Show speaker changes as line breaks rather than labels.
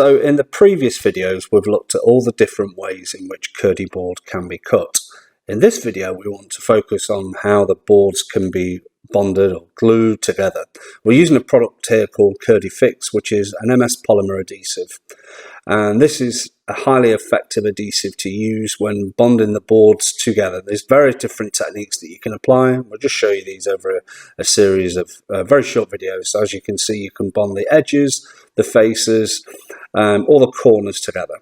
So in the previous videos, we've looked at all the different ways in which KERDI board can be cut. In this video, we want to focus on how the boards can be bonded or glued together. We're using a product here called KERDI-FIX, which is an MS polymer adhesive. And this is a highly effective adhesive to use when bonding the boards together. There's various different techniques that you can apply. We'll just show you these over a series of very short videos. So as you can see, you can bond the edges, the faces, all the corners together.